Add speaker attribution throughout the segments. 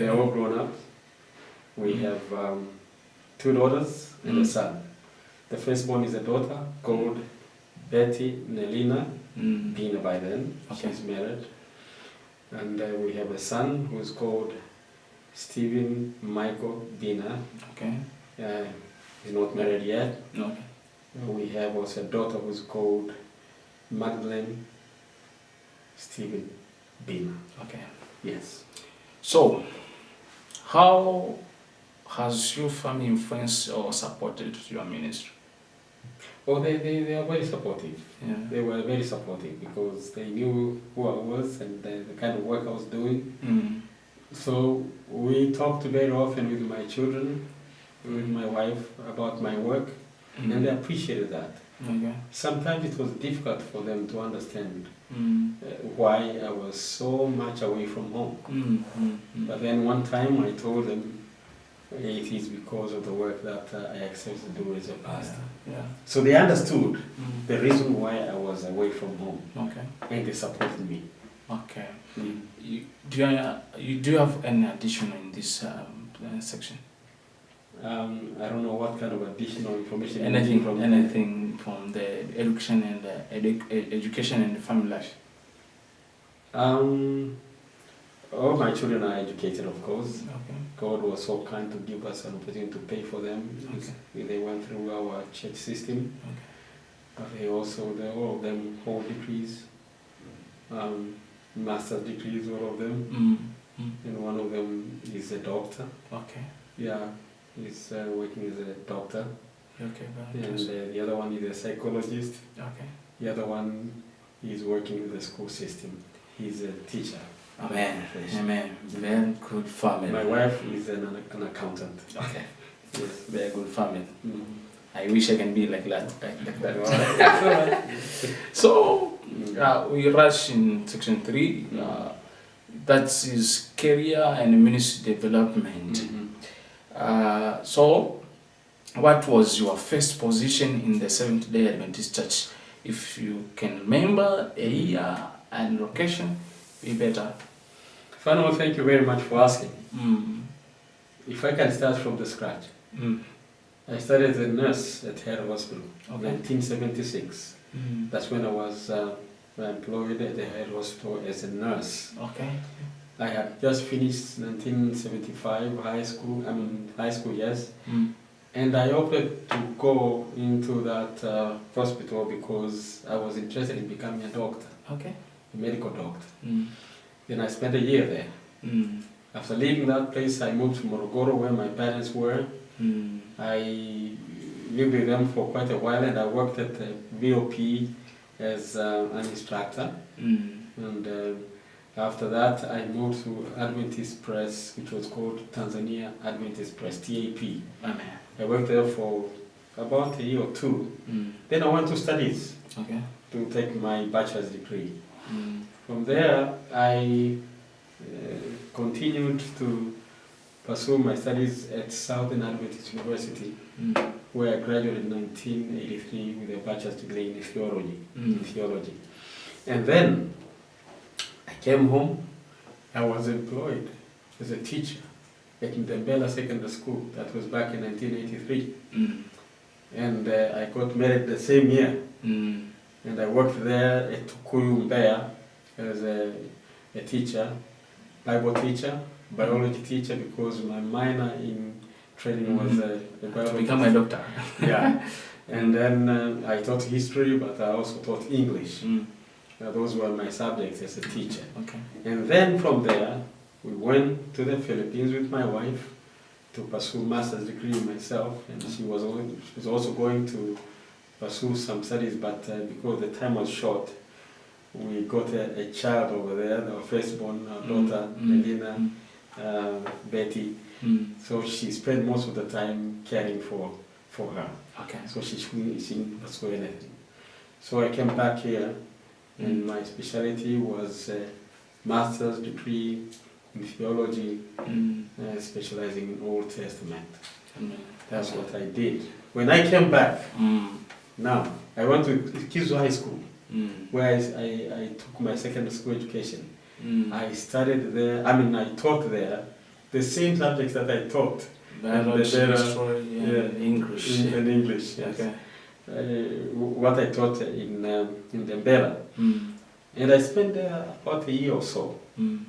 Speaker 1: They're all grown up. We have two daughters and a son. The firstborn is a daughter called Betty Nelina Bina by then.
Speaker 2: Okay.
Speaker 1: She's married. And we have a son who's called Stephen Michael Bina.
Speaker 2: Okay.
Speaker 1: He's not married yet.
Speaker 2: Okay.
Speaker 1: We have also a daughter who's called Magdalene Stephen Bina.
Speaker 2: Okay.
Speaker 1: Yes.
Speaker 2: So, how has your family influenced or supported your ministry?
Speaker 1: Oh, they are very supportive.
Speaker 2: Yeah.
Speaker 1: They were very supportive because they knew who I was and the kind of work I was doing. So we talked very often with my children, with my wife about my work, and they appreciated that.
Speaker 2: Okay.
Speaker 1: Sometimes it was difficult for them to understand why I was so much away from home. But then one time I told them it is because of the work that I accepted to do as a pastor.
Speaker 2: Yeah.
Speaker 1: So they understood the reason why I was away from home,
Speaker 2: Okay.
Speaker 1: and they supported me.
Speaker 2: Okay. You do have any addition in this section?
Speaker 1: I don't know what kind of additional information.
Speaker 2: Anything from the education and education and the family life.
Speaker 1: All my children are educated, of course.
Speaker 2: Okay.
Speaker 1: God was so kind to give us an opportunity to pay for them.
Speaker 2: Okay.
Speaker 1: They went through our church system.
Speaker 2: Okay.
Speaker 1: But all of them hold degrees, master's degrees, all of them. And one of them is a doctor.
Speaker 2: Okay.
Speaker 1: Yeah, he's working as a doctor.
Speaker 2: Okay.
Speaker 1: And the other one is a psychologist.
Speaker 2: Okay.
Speaker 1: The other one is working with the school system. He's a teacher.
Speaker 2: Amen. Amen. Very good family.
Speaker 1: My wife is an accountant.
Speaker 2: Okay.
Speaker 1: Yes.
Speaker 2: Very good family. I wish I can be like that. So, we rush in section 3. That is career and ministry development. So, what was your first position in the Seventh-day Adventist Church? If you can remember a year and location, be better.
Speaker 1: First thank you very much for asking. If I can start from the scratch. I started as a nurse at Head Hospital in 1976. That's when I was employed at the Head Hospital as a nurse.
Speaker 2: Okay.
Speaker 1: I had just finished 1975 high school, yes. And I opted to go into that hospital because I was interested in becoming a doctor,
Speaker 2: Okay.
Speaker 1: a medical doctor. Then I spent a year there. After leaving that place, I moved to Morogoro where my parents were. I lived with them for quite a while and I worked at the VOP as an instructor. And after that, I moved to Adventist Press, which was called Tanzania Adventist Press, TAP.
Speaker 2: Amen.
Speaker 1: I worked there for about a year or two. Then I went to studies to take my bachelor's degree. From there, I continued to pursue my studies at Southern Adventist University, where I graduated in 1983 with a bachelor's degree in theology. And then I came home. I was employed as a teacher at Ndembela Secondary School. That was back in 1983. And I got married the same year. And I worked there at Tukuyu, Mbeya, as a teacher, Bible teacher, biology teacher, because my minor in training was a biology.
Speaker 2: To become a doctor.
Speaker 1: Yeah. And then I taught history, but I also taught English. Those were my subjects as a teacher.
Speaker 2: Okay.
Speaker 1: And then from there, we went to the Philippines with my wife to pursue master's degree myself, and she was also going to pursue some studies, but because the time was short, we got a child over there, our firstborn, our daughter, Melina, Betty. So she spent most of the time caring for her.
Speaker 2: Okay.
Speaker 1: So she couldn't pursue anything. So I came back here, and my specialty was a master's degree in theology, specializing in Old Testament. That's what I did. When I came back, now I went to Kizu High School, where I took my secondary school education. I studied there, I taught there the same subjects that I taught.
Speaker 2: Biology,
Speaker 1: And
Speaker 2: history, and English.
Speaker 1: In English, yes.
Speaker 2: Okay.
Speaker 1: What I taught in the Mbela. And I spent there about a year or so. And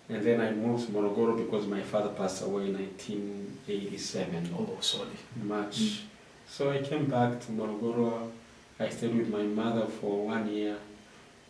Speaker 1: then I moved to Morogoro because my father passed away in 1987.
Speaker 2: Oh, sorry.
Speaker 1: March. So I came back to Morogoro. I stayed with my mother for 1 year.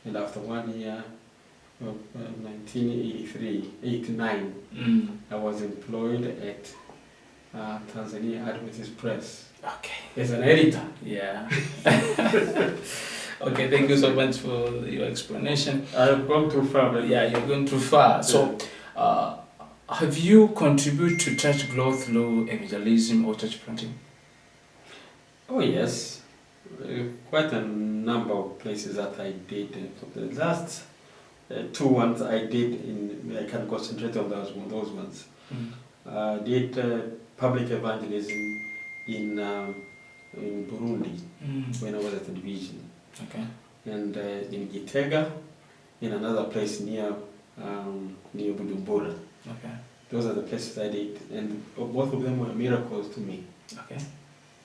Speaker 1: And after 1 year, 1989, I was employed at Tanzania Adventist Press.
Speaker 2: Okay.
Speaker 1: As an editor.
Speaker 2: Yeah. Okay, thank you so much for your explanation.
Speaker 1: I've gone too far.
Speaker 2: Yeah, you're going too far. So, have you contributed to church growth through evangelism or church planting?
Speaker 1: Oh yes, quite a number of places that I did. The last 2 ones I did I can concentrate on those ones. I did public evangelism in Burundi when I was at the division.
Speaker 2: Okay.
Speaker 1: And in Gitega, in another place near Bujumbura.
Speaker 2: Okay.
Speaker 1: Those are the places I did, and both of them were miracles to me.
Speaker 2: Okay.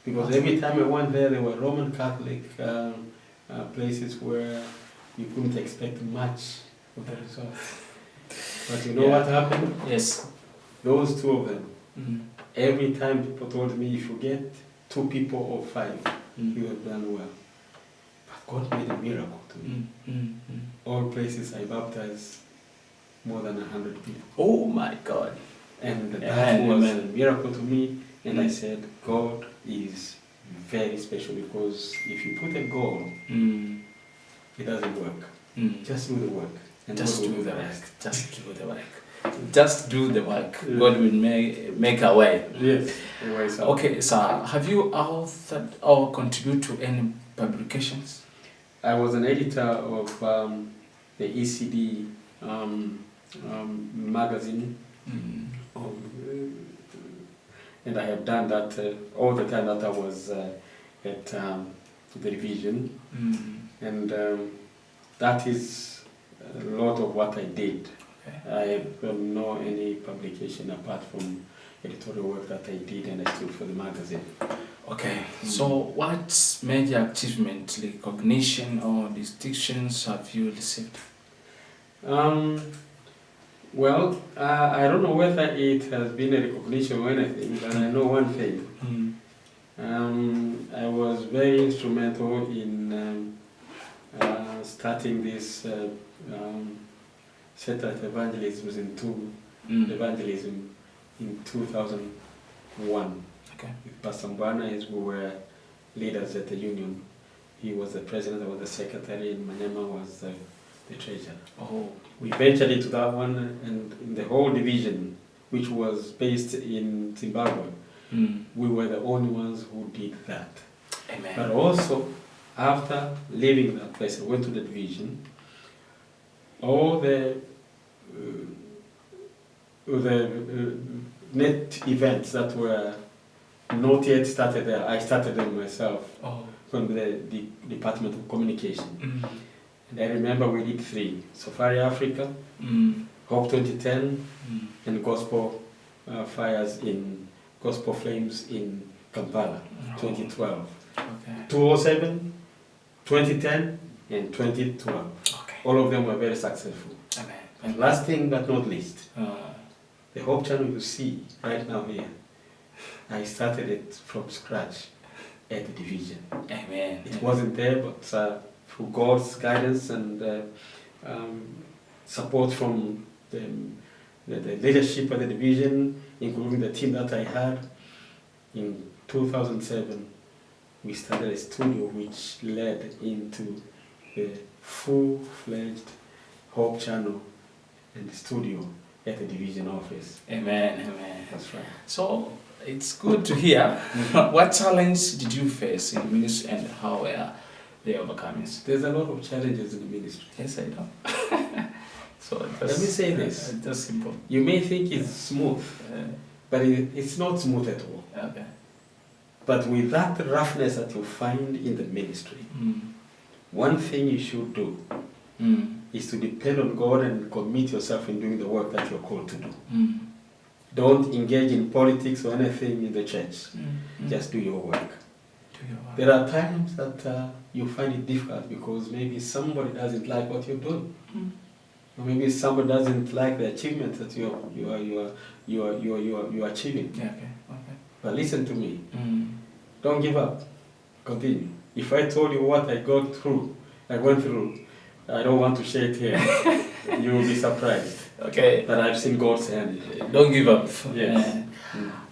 Speaker 1: Because every time I went there were Roman Catholic places where you couldn't expect much of the results. But you know what happened?
Speaker 2: Yes.
Speaker 1: Those 2 of them. Every time people told me, if you get 2 people or 5, you have done well. But God made a miracle to me. All places I baptized more than 100 people.
Speaker 2: Oh my God.
Speaker 1: And that was a miracle to me. And I said, God is very special, because if you put a goal, it doesn't work. Just do the work. And
Speaker 2: Just do the work. Just do the work. Just do the work. God will make a way.
Speaker 1: Yes.
Speaker 2: Okay, so have you authored or contributed to any publications?
Speaker 1: I was an editor of the ECD magazine. And I have done that all the time that I was at the division. And that is a lot of what I did. Okay. I don't know any publication apart from editorial work that I did, and I stood for the magazine.
Speaker 2: Okay, so what major achievement, recognition or distinctions have you received?
Speaker 1: Well, I don't know whether it has been a recognition or anything, but I know one thing. I was very instrumental in starting this satellite evangelism in 2001.
Speaker 2: Okay.
Speaker 1: With Pastor Bina, as we were leaders at the union. He was the president, I was the secretary, and Manyama was the treasurer.
Speaker 2: Oh.
Speaker 1: We ventured into that one, and in the whole division, which was based in Zimbabwe, we were the only ones who did that.
Speaker 2: Amen.
Speaker 1: But also, after leaving that place, I went to the division. All the net events that were not yet started there, I started them myself from the Department of Communication. And I remember we did 3: Safari Africa, Hope 2010, and Gospel Gospel Flames in Kampala, 2012.
Speaker 2: Okay.
Speaker 1: 2007, 2010, and 2012.
Speaker 2: Okay.
Speaker 1: All of them were very successful.
Speaker 2: Amen.
Speaker 1: And last thing but not least, the Hope Channel you see right now here, I started it from scratch at the division.
Speaker 2: Amen.
Speaker 1: It wasn't there, but through God's guidance and support from the leadership of the division, including the team that I had, in 2007, we started a studio which led into the full-fledged Hope Channel and studio at the division office.
Speaker 2: Amen. Amen.
Speaker 1: That's right.
Speaker 2: So it's good to hear. What challenge did you face in ministry and how were they overcome it?
Speaker 1: There's a lot of challenges in the ministry.
Speaker 2: Yes, I know. So
Speaker 1: let me say this.
Speaker 2: Just simple.
Speaker 1: You may think it's smooth, but it's not smooth at all.
Speaker 2: Okay.
Speaker 1: But with that roughness that you find in the ministry, one thing you should do is to depend on God and commit yourself in doing the work that you're called to do. Don't engage in politics or anything in the church. Just do your work. There are times that you find it difficult because maybe somebody doesn't like what you're doing. Or maybe somebody doesn't like the achievement that you're achieving.
Speaker 2: Yeah, okay.
Speaker 1: But listen to me. Don't give up. Continue. If I told you what I went through, I don't want to share it here. You will be surprised.
Speaker 2: Okay.
Speaker 1: But I've seen God's hand.
Speaker 2: Don't give up.
Speaker 1: Yes.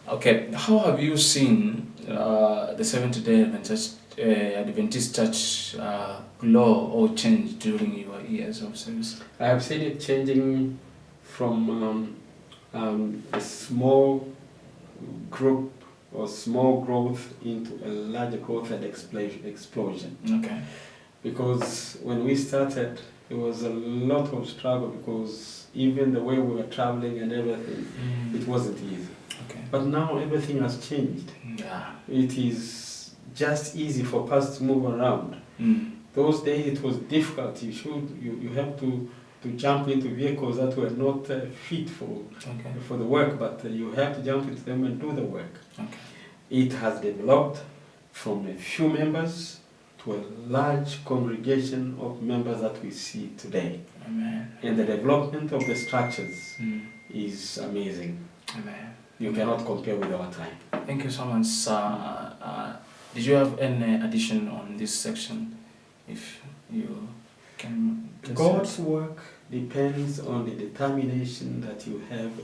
Speaker 2: Okay. How have you seen the Seventh-day Adventist Church grow or change during your years of service?
Speaker 1: I have seen it changing from a small group or small growth into a larger growth and explosion.
Speaker 2: Okay.
Speaker 1: Because when we started, it was a lot of struggle because even the way we were traveling and everything, it wasn't easy.
Speaker 2: Okay.
Speaker 1: But now everything has changed.
Speaker 2: Yeah.
Speaker 1: It is just easy for us to move around. Those days it was difficult. You have to jump into vehicles that were not fit for the work, but you have to jump into them and do the work.
Speaker 2: Okay.
Speaker 1: It has developed from a few members to a large congregation of members that we see today.
Speaker 2: Amen.
Speaker 1: And the development of the structures is amazing.
Speaker 2: Amen.
Speaker 1: You cannot compare with our time.
Speaker 2: Thank you so much. Did you have any addition on this section? If you can.
Speaker 1: God's work depends on the determination that you have